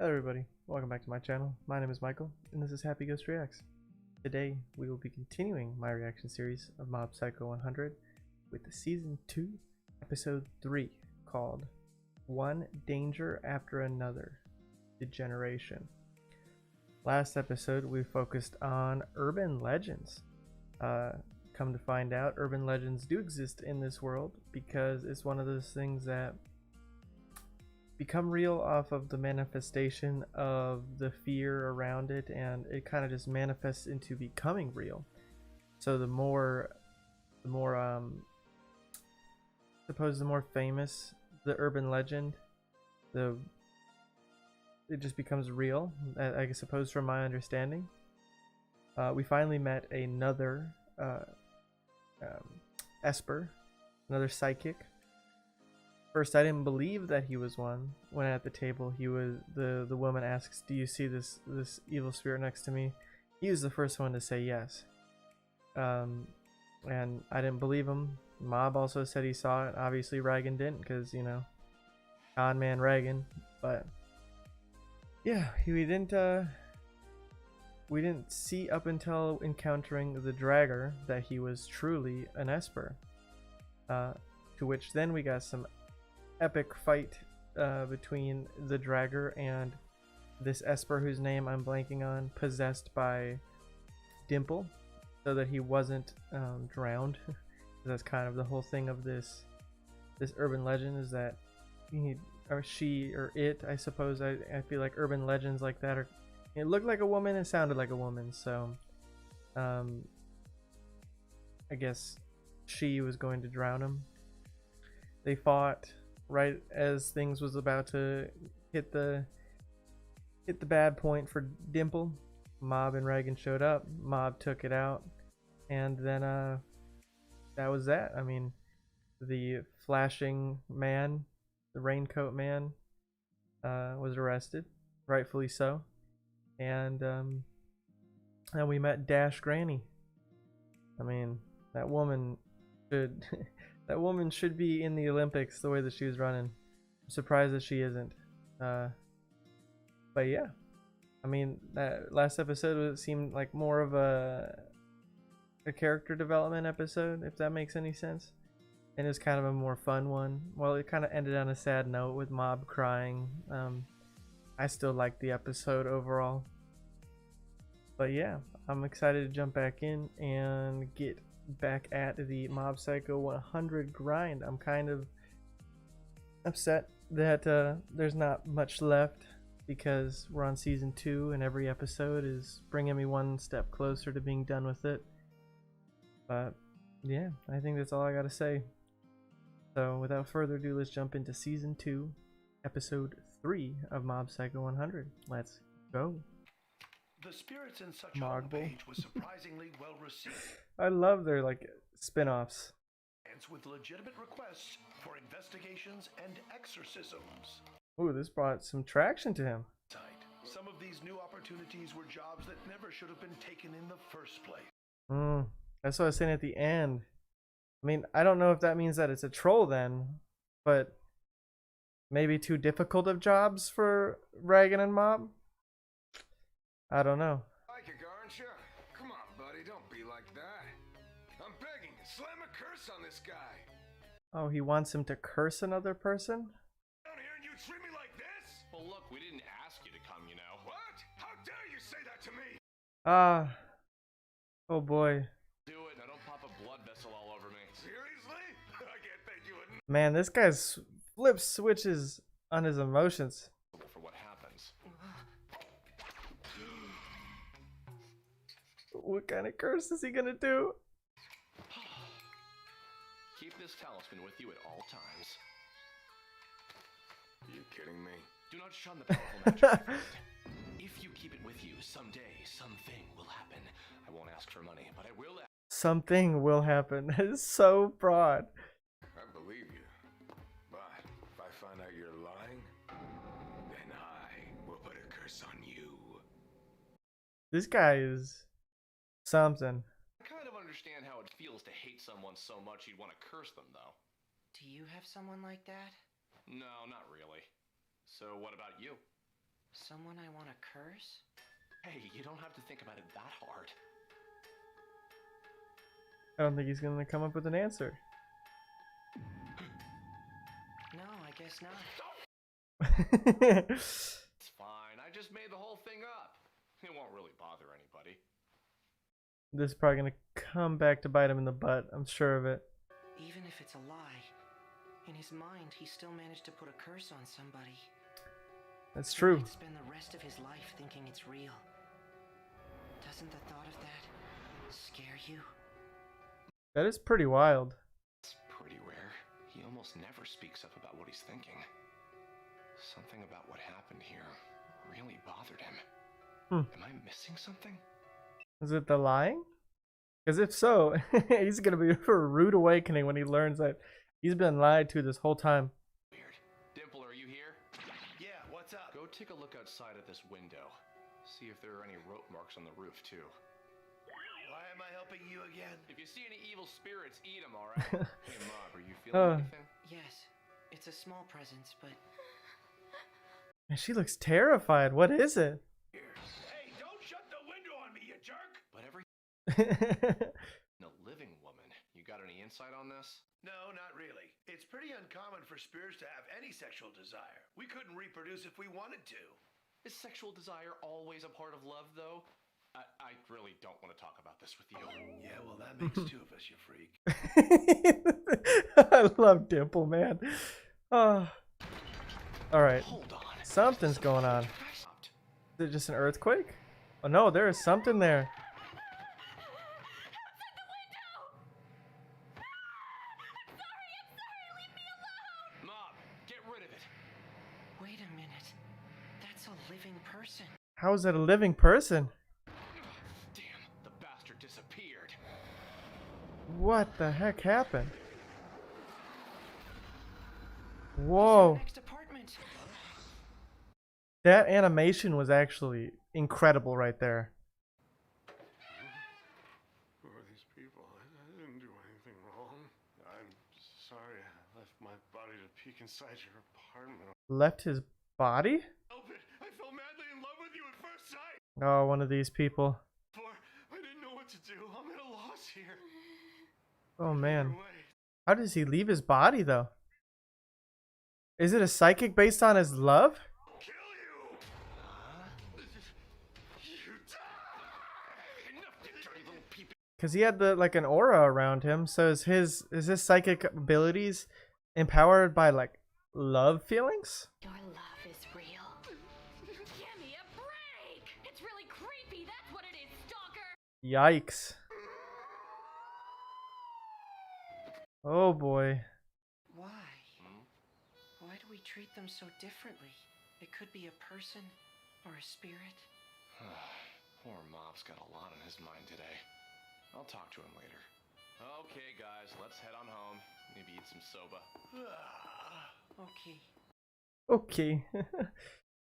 Hello everybody, welcome back to my channel. My name is Michael, and this is Happy Ghost Reacts. Today, we will be continuing my reaction series of Mob Psycho 100 with the Season 2, Episode 3, called One Danger After Another, Degeneration. Last episode, we focused on urban legends. Come to find out, urban legends do exist in this world because it's one of those things that become real off of the manifestation of the fear around it, and it kind of just manifests into becoming real. So the more famous the urban legend, it just becomes real, I suppose, from my understanding. We finally met another Esper, another psychic. First, I didn't believe that he was one. When at the table, the woman asks, "Do you see this evil spirit next to me?" He was the first one to say yes. And I didn't believe him. Mob also said he saw it. Obviously, Reagan didn't, because con man Reagan. But yeah, we didn't see up until encountering the Dragger that he was truly an Esper. To which then we got some epic fight between the Dragger and this Esper whose name I'm blanking on, possessed by Dimple, so that he wasn't drowned. That's kind of the whole thing of this urban legend, is that he or she or it, I suppose. I feel like urban legends like that it looked like a woman and sounded like a woman, so I guess she was going to drown him. They fought right as things was about to hit the bad point for Dimple. Mob and Reagan showed up. Mob took it out, and then that was that. I mean, the flashing man, the raincoat man, was arrested, rightfully so, and we met Dash Granny. I mean, that woman should that woman should be in the Olympics the way that she was running. I'm surprised that she isn't. But yeah, I mean, that last episode seemed like more of a character development episode, if that makes any sense. And it was kind of a more fun one. Well, it kind of ended on a sad note with Mob crying. I still liked the episode overall. But yeah, I'm excited to jump back in and get back at the Mob Psycho 100 grind. I'm kind of upset that there's not much left, because we're on season 2 and every episode is bringing me one step closer to being done with it. But yeah, I think that's all I gotta say. So without further ado, let's jump into season 2, episode 3 of Mob Psycho 100. Let's go. The spirits in such a homepage was surprisingly well received. I love their spin-offs. With legitimate requests for investigations and exorcisms. Ooh, this brought some traction to him. Some of these new opportunities were jobs that never should have been taken in the first place. That's what I was saying at the end. I mean, I don't know if that means that it's a troll then, but maybe too difficult of jobs for Reagan and Mob? I don't know. Like it, aren't you? Come on, buddy, don't be like that. I'm begging you, slam a curse on this guy. Oh, he wants him to curse another person? Down here and you treat me like this? Well, look, we didn't ask you to come, you know. What? How dare you say that to me? Oh boy. Do it, now don't pop a blood vessel all over me. Seriously? I can't think you wouldn't. Man, this guy's flip switches on his emotions. For what happens. What kind of curse is he gonna do? Keep this talisman with you at all times. Are you kidding me? Do not shun the powerful magic, my friend. If you keep it with you, someday, something will happen. I won't ask for money, but I will ask. Something will happen. That is so broad. I believe you. But if I find out you're lying, then I will put a curse on you. This guy is something. I kind of understand how it feels to hate someone so much you'd want to curse them, though. Do you have someone like that? No, not really. So what about you? Someone I want to curse? Hey, you don't have to think about it that hard. I don't think he's gonna come up with an answer. No, I guess not. It's fine. I just made the whole thing up. It won't really bother anybody. This is probably gonna come back to bite him in the butt. I'm sure of it. Even if it's a lie, in his mind, he still managed to put a curse on somebody. That's He true. might spend the rest of his life thinking it's real. Doesn't the thought of that scare you? That is pretty wild. It's pretty rare. He almost never speaks up about what he's thinking. Something about what happened here really bothered him. Am I missing something? Is it the lying? Because if so, he's gonna be for a rude awakening when he learns that he's been lied to this whole time. Weird. Dimple, are you here? Yeah, what's up? Go take a look outside at this window. See if there are any rope marks on the roof, too. Why am I helping you again? If you see any evil spirits, eat them, alright? Hey, Mob, are you feeling anything? Yes, it's a small presence, but And she looks terrified. What is it? Hey, don't shut the window on me, you jerk! But every no living woman. You got any insight on this? No, not really. It's pretty uncommon for spirits to have any sexual desire. We couldn't reproduce if we wanted to. Is sexual desire always a part of love, though? I really don't want to talk about this with you. Yeah, well, that makes two of us, you freak. I love Dimple, man. Oh. Alright. Hold on. Something's going on. Is it just an earthquake? Oh no, there is something there. Mob, get rid of it. wait a minute. That's a living person. How is that a living person? Damn, the bastard disappeared. What the heck happened? Whoa. Next apartment. That animation was actually incredible right there. Who are these people? I didn't do anything wrong. I'm sorry I left my body to peek inside your apartment. Left his body? Help it! I fell madly in love with you at first sight! Oh, one of these people. I didn't know what to do. I'm at a loss here. Oh man. Wait. How does he leave his body though? Is it a psychic based on his love? Kill you! You die! Enough, you dirty little peep. Because he had like an aura around him. So is his psychic abilities empowered by like love feelings? Your love is real. Give me a break! It's really creepy, that's what it is, stalker! Yikes. Oh boy. Why? Why do we treat them so differently? It could be a person or a spirit. Poor Mob's got a lot on his mind today. I'll talk to him later. Okay, guys, let's head on home. Maybe eat some soba. Okay. Okay.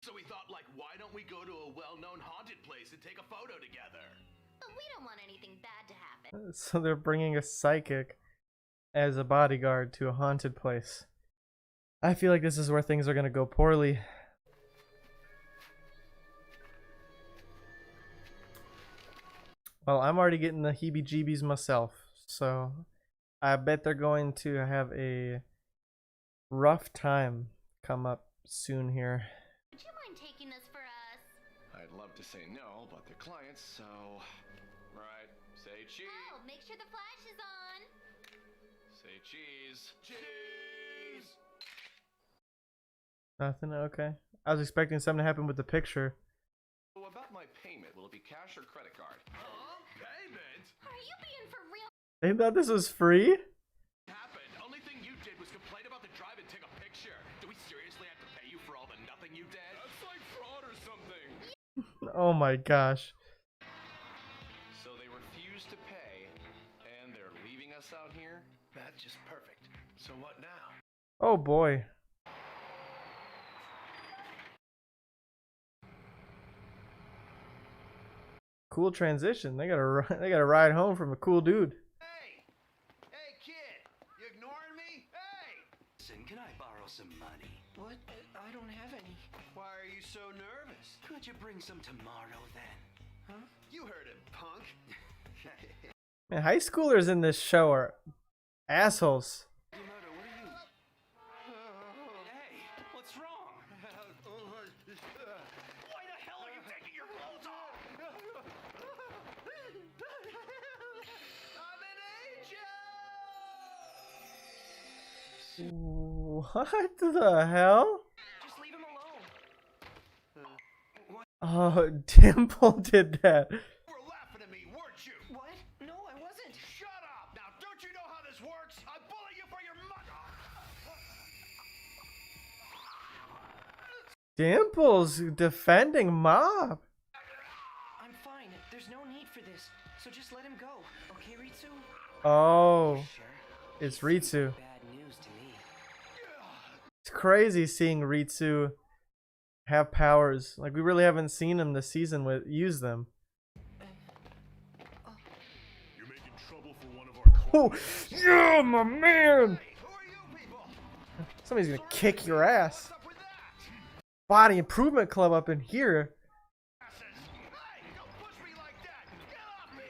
So we thought, like, why don't we go to a well-known haunted place and take a photo together? But we don't want anything bad to happen. So they're bringing a psychic as a bodyguard to a haunted place. I feel like this is where things are gonna go poorly. Well, I'm already getting the heebie-jeebies myself, so I bet they're going to have a rough time come up soon here. Would you mind taking this for us? I'd love to say no, but they're clients, so... Right, say cheese. Oh, make sure the flash is on. Say cheese. Cheese! Nothing? Okay. I was expecting something to happen with the picture. So about my payment, will it be cash or credit card? Payment? Are you being for real? They thought this was free? Happened. Only thing you did was complain about the drive and take a picture. Do we seriously have to pay you for all the nothing you did? That's like fraud or something. Oh my gosh. So they refuse to pay, and they're leaving us out here? That's just perfect. So what now? Oh boy. Cool transition. They got a ride home from a cool dude. Hey! Hey, kid! You ignoring me? Hey! Listen, can I borrow some money? What? I don't have any. Why are you so nervous? you bring some tomorrow then? Huh? You heard him, punk. Man, high schoolers in this show are assholes. Hey, what's wrong? Why the hell are you taking your clothes off? I'm an angel! What the hell? Just leave him alone. Oh, Dimple did that. You were laughing at me, weren't you? What? No, I wasn't. Shut up! Now, don't you know how this works? I bully you for your mother! Dimple's defending Mob. I'm fine. There's no need for this. So just let him go. Okay, Ritsu? Oh, Sure. it's Ritsu. Bad news to me. It's crazy seeing Ritsu have powers. Like, we really haven't seen him this season use them. You're making trouble for one of our Oh, yeah, my man! Who are you people? Somebody's gonna kick your ass. What's up with that? Body Improvement Club up in here. Asses. Hey, don't push me like that! Get off me!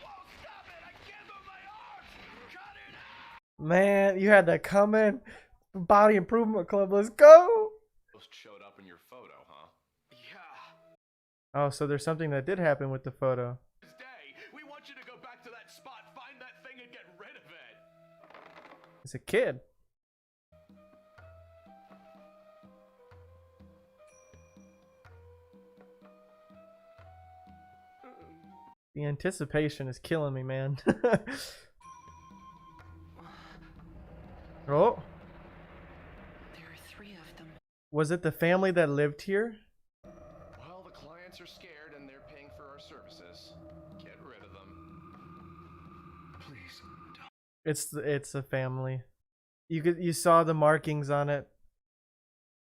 Whoa, stop it! I can't move my arms! Cut it out! Man, you had to come in. Body Improvement Club, let's go! Just showed up in your photo, huh? Yeah. Oh, so there's something that did happen with the photo. This day, we want you to go back to that spot, find that thing, and get rid of it! It's a kid. The anticipation is killing me, man. Oh, There are 3 of them. was it the family that lived here? Well, the clients are scared and they're paying for our services. Get rid of them. Please, don't. It's a family. You saw the markings on it.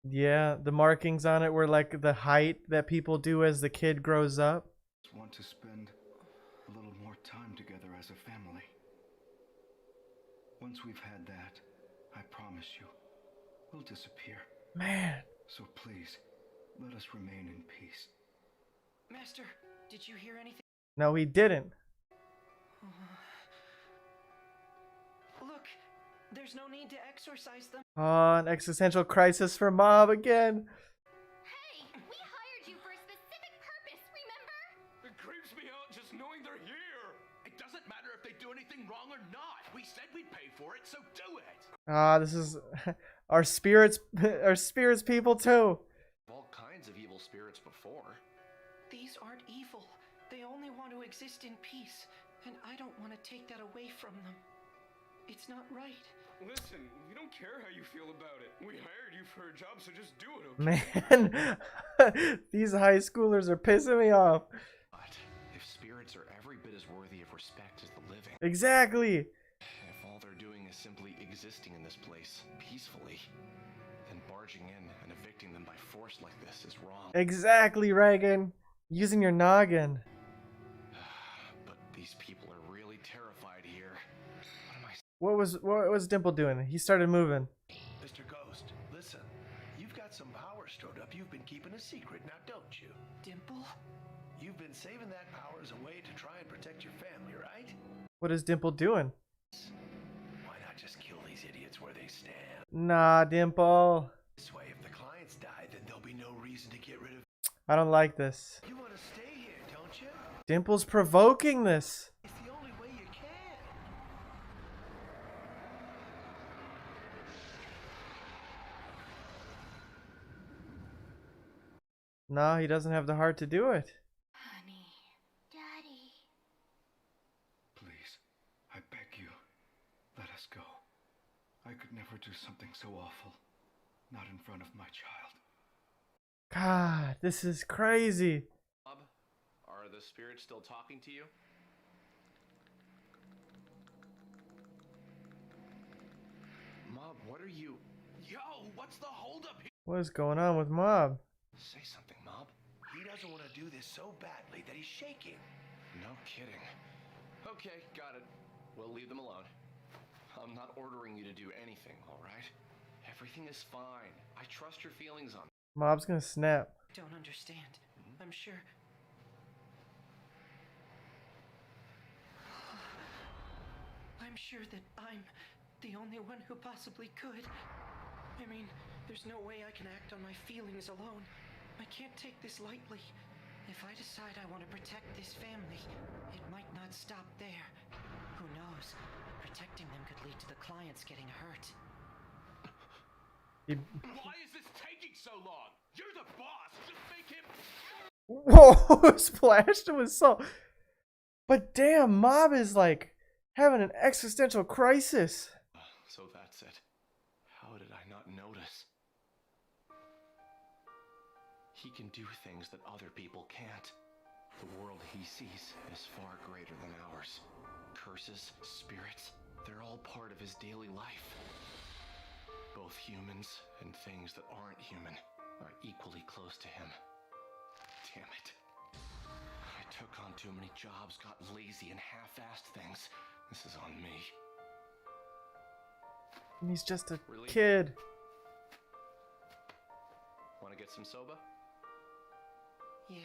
Yeah, the markings on it were like the height that people do as the kid grows up. Want to spend a little more time together as a family. Once we've had that, I promise you, we'll disappear. Man, So please, let us remain in peace. Master, did you hear anything? no, he didn't. Look, there's no need to exorcise them. Oh, an existential crisis for Mob again. Hey, we hired you for a specific purpose, remember? It creeps me out just knowing they're here! It doesn't matter if they do anything wrong or not! We said we'd pay for it, so do it! Ah, this is our spirits people too. All kinds of evil spirits before. These aren't evil. They only want to exist in peace, and I don't want to take that away from them. It's not right. Listen, we don't care how you feel about it. We hired you for a job, so just do it, okay? Man, these high schoolers are pissing me off. But if spirits are every bit as worthy of respect as the living, Exactly. if all they're doing is simply existing in this place peacefully, then barging in and evicting them by force like this is wrong. Exactly, Reagan. Using your noggin. But these people are really terrified here. What am I What was Dimple doing? He started moving. Mr. Ghost, listen. You've got some power stored up you've been keeping a secret now, don't you? Dimple? You've been saving that power as a way to try and protect your family, right? What is Dimple doing? Why not just kill these idiots where they stand? Nah, Dimple. This way, if the clients die, then there'll be no reason to get rid of... I don't like this. You want to stay here, don't you? Dimple's provoking this. It's the only way you can. No, he doesn't have the heart to do it. Honey, Daddy. Please, I beg you, let us go. I could never do something so awful. Not in front of my child. God, this is crazy. Bob, are the spirits still talking to you? Mob, what are you... Yo, what's the holdup here? What is going on with Mob? Say something, Mob. He doesn't want to do this so badly that he's shaking. No kidding. Okay, got it. We'll leave them alone. I'm not ordering you to do anything, alright? Everything is fine. I trust your feelings on... Mob's gonna snap. don't understand. I'm sure. I'm sure that I'm the only one who possibly could. I mean, there's no way I can act on my feelings alone. I can't take this lightly. If I decide I want to protect this family, it might not stop there. Who knows? Protecting them could lead to the clients getting hurt. Why is this taking so long? You're the boss. Just make him. Whoa, splashed him with salt. But damn, Mob is like having an existential crisis. So that's it. How did I not notice? He can do things that other people can't. The world he sees is far greater than ours. Curses, spirits, they're all part of his daily life. Both humans and things that aren't human are equally close to him. Damn it. I took on too many jobs, got lazy, and half-assed things. This is on me. He's just a Really? kid. Want to get some soba? Yeah.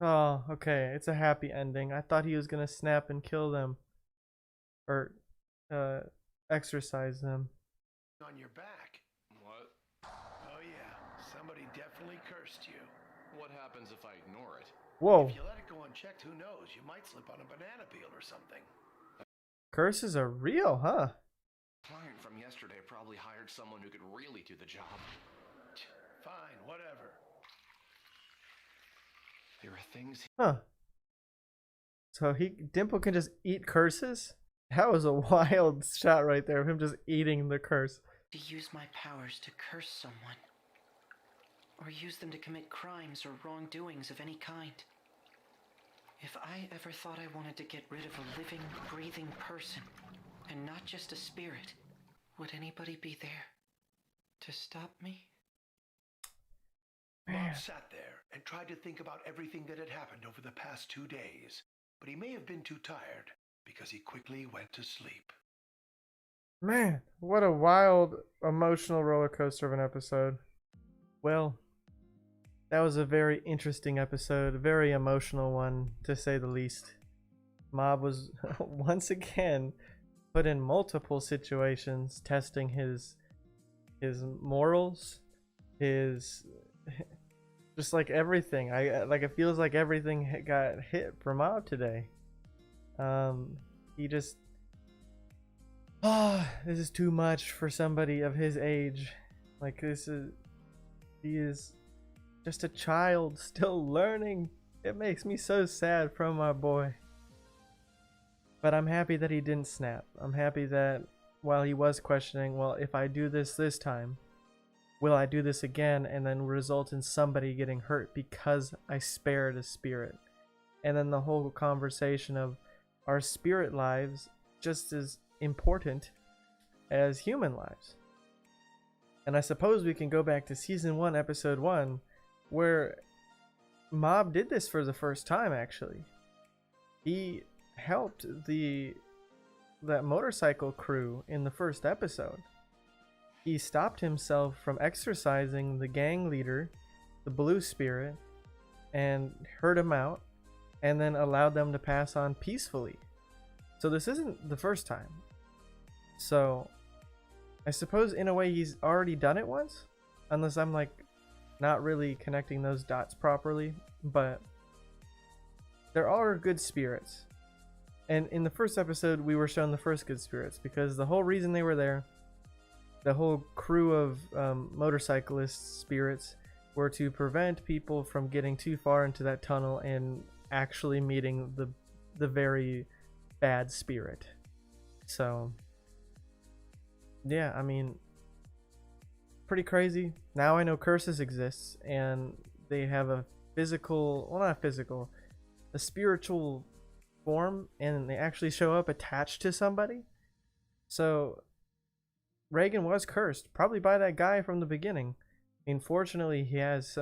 Oh, okay. It's a happy ending. I thought he was gonna snap and kill them. Or, exorcise them. On your back. What? Oh yeah, somebody definitely cursed you. What happens if I ignore it? Whoa. If you let it go unchecked, who knows? You might slip on a banana peel or something. Curses are real, huh? Client from yesterday probably hired someone who could really do the job. Fine, whatever. There are things. Huh. So Dimple can just eat curses? That was a wild shot right there of him just eating the curse. To use my powers to curse someone. Or use them to commit crimes or wrongdoings of any kind. If I ever thought I wanted to get rid of a living, breathing person, and not just a spirit, would anybody be there to stop me? Bob sat there and tried to think about everything that had happened over the past 2 days, but he may have been too tired because he quickly went to sleep. Man, what a wild, emotional roller coaster of an episode. Well, that was a very interesting episode, a very emotional one, to say the least. Mob was once again put in multiple situations, testing his morals, his just like everything. It feels like everything got hit for Mob today. He just this is too much for somebody of his age. He is just a child still learning. It makes me so sad from my boy. But I'm happy that he didn't snap. I'm happy that while he was questioning, well, if I do this time, will I do this again and then result in somebody getting hurt because I spared a spirit? And then the whole conversation of, are spirit lives just as important as human lives? And I suppose we can go back to season 1, episode 1, where Mob did this for the first time. Actually, he helped that motorcycle crew in the first episode. He stopped himself from exorcising the gang leader, the blue spirit, and heard him out, and then allowed them to pass on peacefully. So this isn't the first time. So I suppose in a way he's already done it once, unless I'm like not really connecting those dots properly. But there are good spirits, and in the first episode we were shown the first good spirits, because the whole reason they were there, the whole crew of motorcyclist spirits, were to prevent people from getting too far into that tunnel and actually meeting the very bad spirit. So yeah, I mean, pretty crazy. Now I know curses exists, and they have a physical, well, not physical, a spiritual form, and they actually show up attached to somebody. So Reagan was cursed, probably by that guy from the beginning. Unfortunately, he has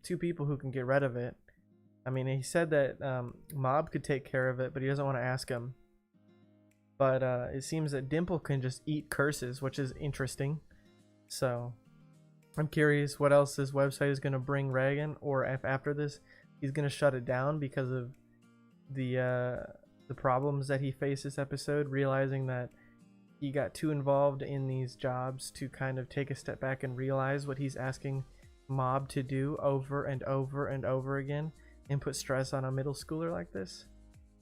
two people who can get rid of it. I mean, he said that Mob could take care of it, but he doesn't want to ask him. But it seems that Dimple can just eat curses, which is interesting. So I'm curious what else this website is going to bring Reagan, or if after this he's going to shut it down because of the problems that he faced this episode, realizing that he got too involved in these jobs to kind of take a step back and realize what he's asking Mob to do over and over and over again, and put stress on a middle schooler like this.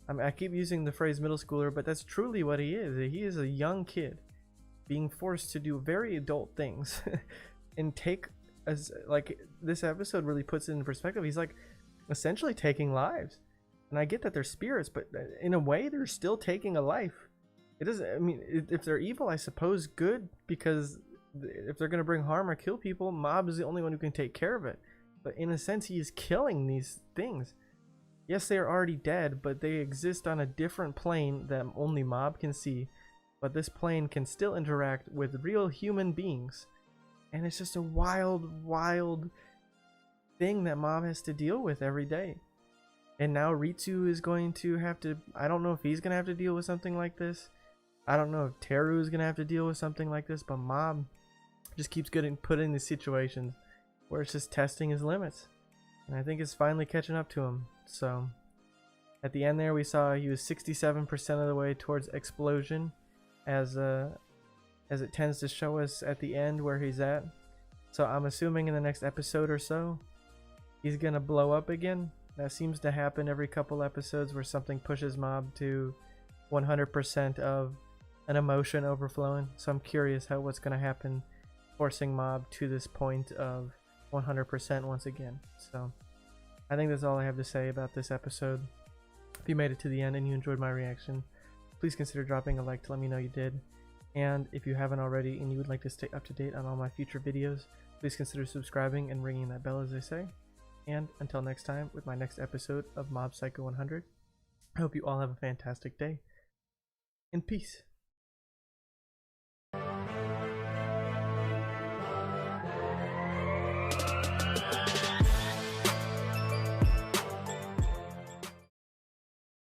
I mean, I keep using the phrase middle schooler, but that's truly what he is. He is a young kid being forced to do very adult things and take, as like this episode really puts it in perspective, he's like essentially taking lives. And I get that they're spirits, but in a way they're still taking a life. It doesn't, I mean, if they're evil, I suppose good, because if they're going to bring harm or kill people, Mob is the only one who can take care of it. But in a sense, he is killing these things. Yes, they are already dead, but they exist on a different plane that only Mob can see. But this plane can still interact with real human beings. And it's just a wild, wild thing that Mob has to deal with every day. And now Ritsu is going to have to, I don't know if he's going to have to deal with something like this. I don't know if Teru is going to have to deal with something like this, but Mob just keeps getting put in these situations where it's just testing his limits. And I think it's finally catching up to him. So at the end there, we saw he was 67% of the way towards explosion, as it tends to show us at the end where he's at. So I'm assuming in the next episode or so, he's going to blow up again. That seems to happen every couple episodes where something pushes Mob to 100% of an emotion overflowing. So I'm curious what's going to happen, forcing Mob to this point of 100% once again. So I think that's all I have to say about this episode. If you made it to the end and you enjoyed my reaction, please consider dropping a like to let me know you did. And if you haven't already and you would like to stay up to date on all my future videos, please consider subscribing and ringing that bell, as they say. And until next time, with my next episode of Mob Psycho 100, I hope you all have a fantastic day, and peace.